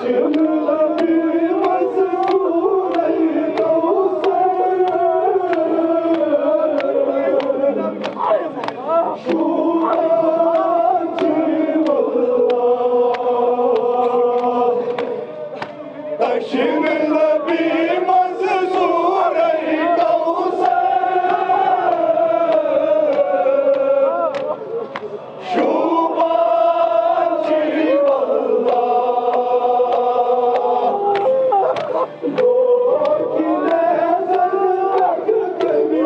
Shimla जश्न नबी मंसूर कौसर शुभांची वल्लाह दो किले जन्नत के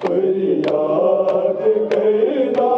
फरियाद करना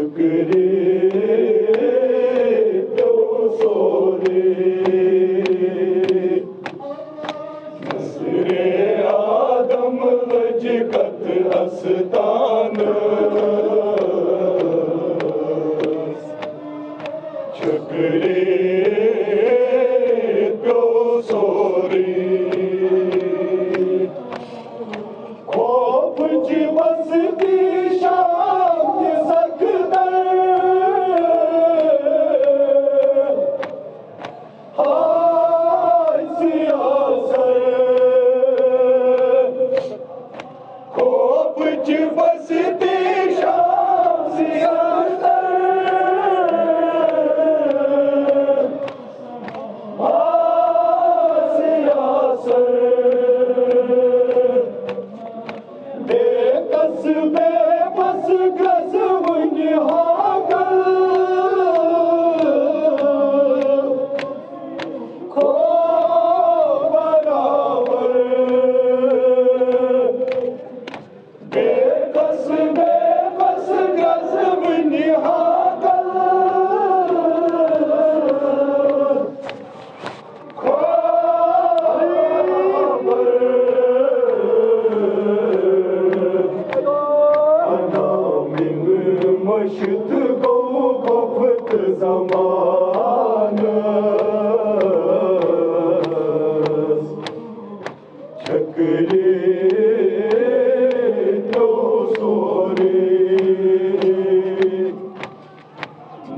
çökürü dosore Nasre Adam lackat astanı çökürü dosore Kopçı bastı şam sakdar Hay siyaset Kopçı bastı şam siyaset Hay siyaset Bekas bebas gazvni hagal Ko barabar Bekas bebas gazvni hagal Ko Mışıt koput zamanız Çakırı dosore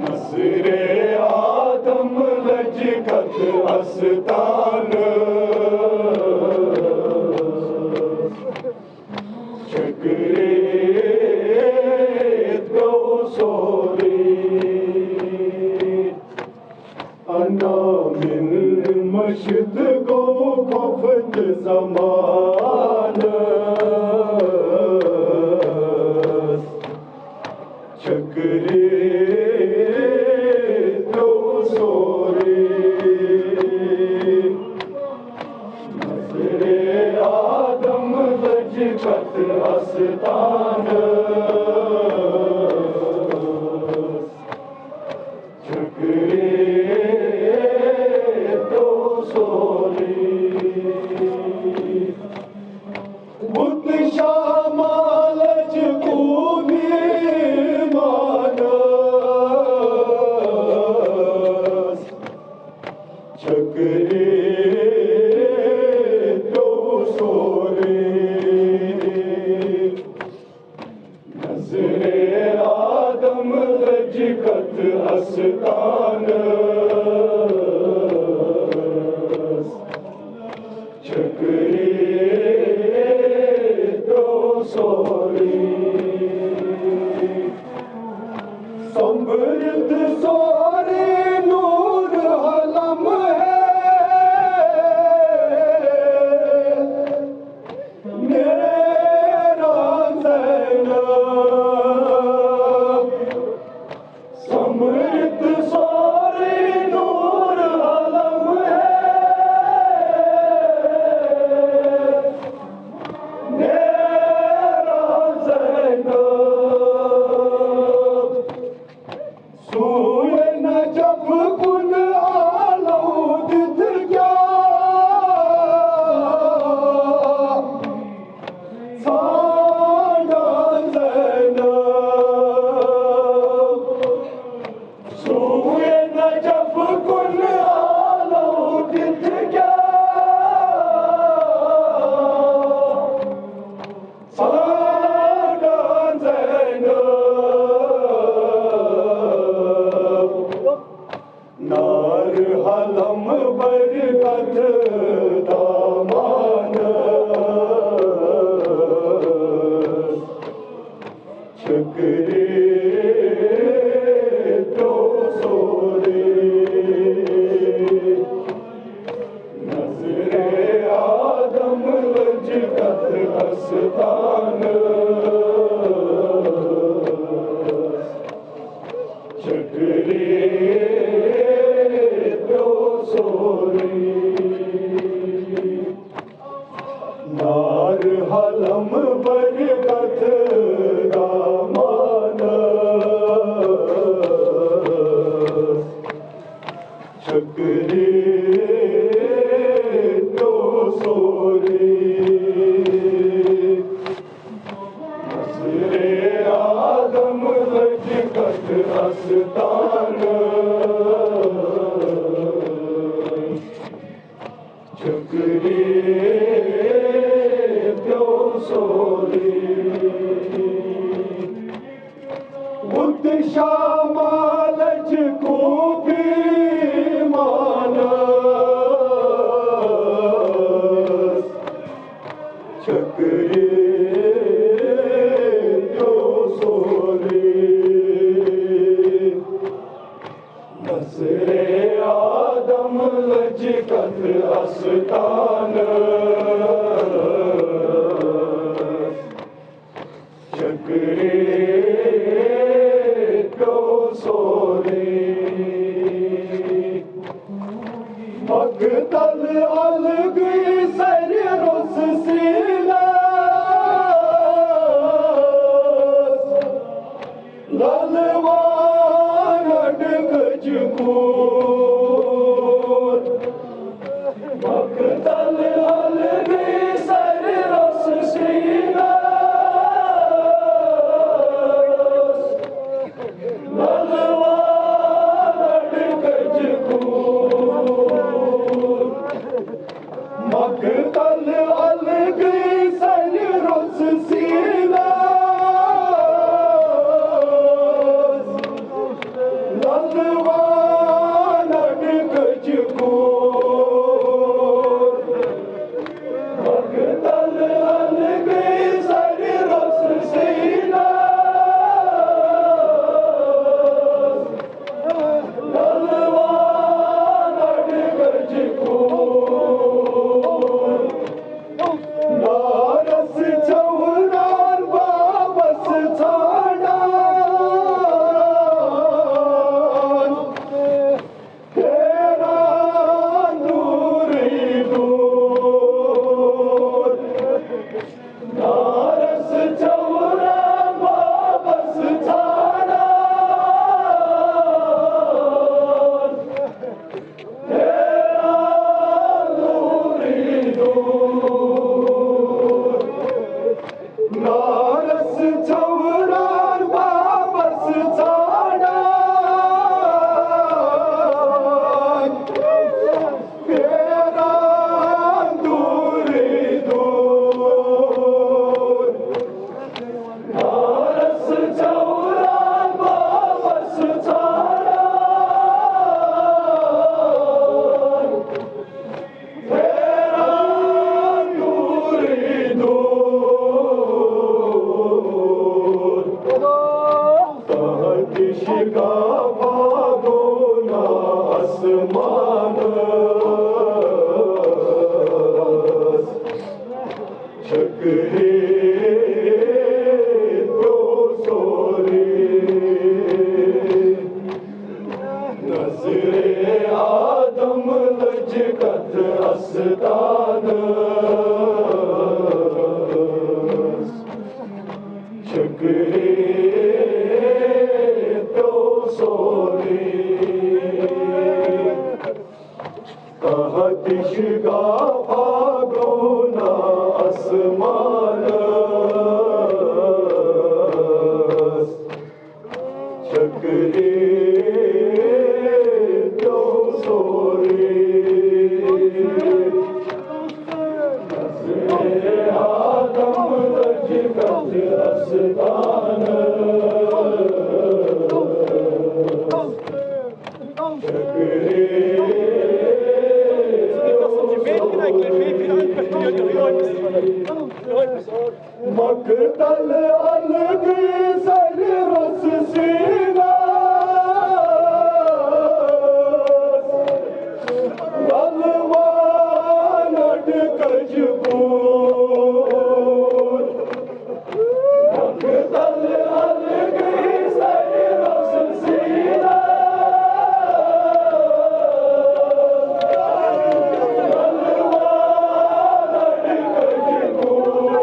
Nasre Adam lackat astanız Çakırı dosore Ana min mashd go koft zamanız Çakırı dosore Nasre Adam lackat astanız Çöküre dosore Butt şamalaj kuni manas Çöküre dosore Nazre Adam lackat astanız Çöküre dosore Samrit sore nur halam hai Mera Zainab Samrit sore nur halam hai Mera Zainab Suye Najaf kun alaud tirga Sada Zainab Suye Najaf kun alaud tirga Sada Zainab Nar halam barkat damanız Çöküre dosore Nazre Adam lackat astanız Çöküre dosore Nar halam barkat damanız अस्तान चक्री प्यो sorry Buddha शामालज को भी मानस चक्री प्यो sorry नसरे आदम लजकत अस्तान चक्रे प्यो सोरे मगदल अलग सर रोस सीलास ललवान अडगज कूर मगदल अलग सर रोस सीलास ललवान अडगज कूर मगदल अलग सर रोस सीलास ललवान अडगज कूर मगदल अलग सर रोस सीलास ललवान अडगज कूर नारस चौरार वापस छाड़ान तेरा दूरी दूर नारस चौरार वापस छाड़ान तेरा दूरी दूर नारस चौरार वापस छाड़ान तेरा दूरी दूर नारस चौरार वापस छाड़ान तेरा दूरी दूर तहतिश का भागो ना आसमान चक्रे प्यो सोरे नजरे आदम लजकत अस्तान चक्रे प्यो सोरे कहतिश का भागो ना आसमान चक्रे प्यो सोरे नजरे आदम लजकत अस्तान मगदल अलग सर रोस सीलास ललवान अडगज कूर मगदल अलग सर रोस सीलास ललवान अडगज कूर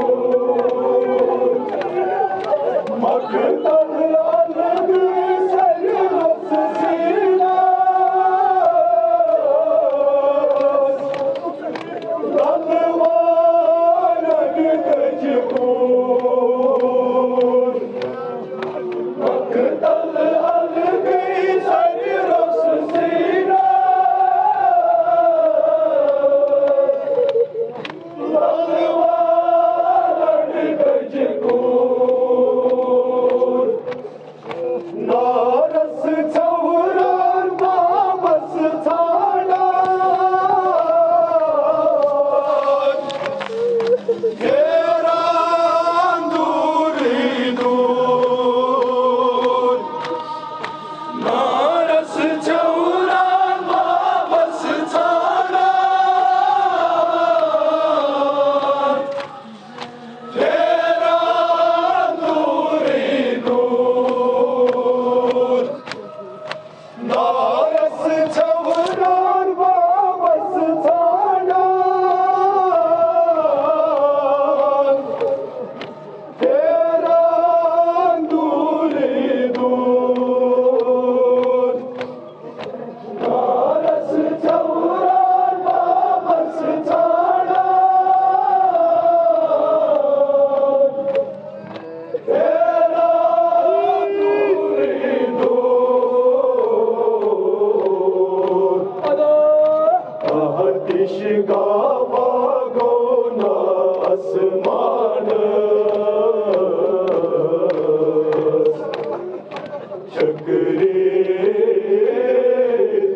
चक्रे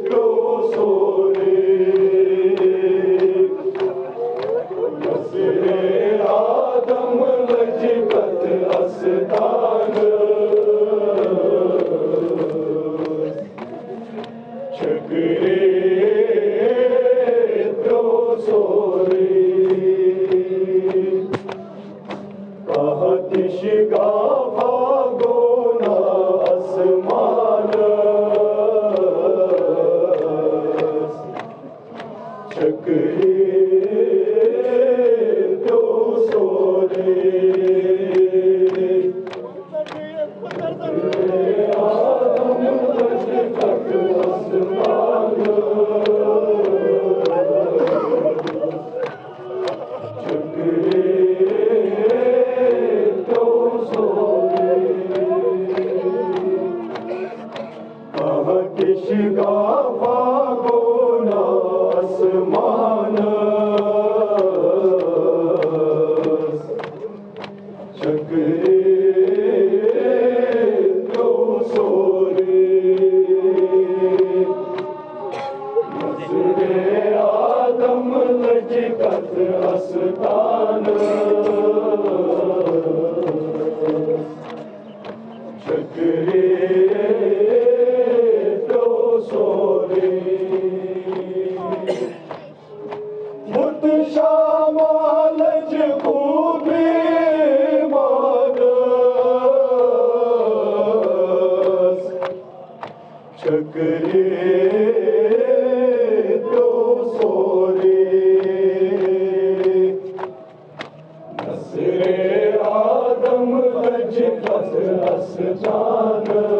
तो सोरे नसरे आदम लजपत अस्तान चक्रे तो सोरे कहतिश का भागो ना आसमान चक्रे तो सोरे आदम लजपत अस्तान किशगा भागो ना आसमान चक्रे तो सोरे नसरे आदम लजपत अस्तान चक्रे मुत शामाल खूबी मानस चक्रे तो सोरे नसरे आदम लजपत अस्तान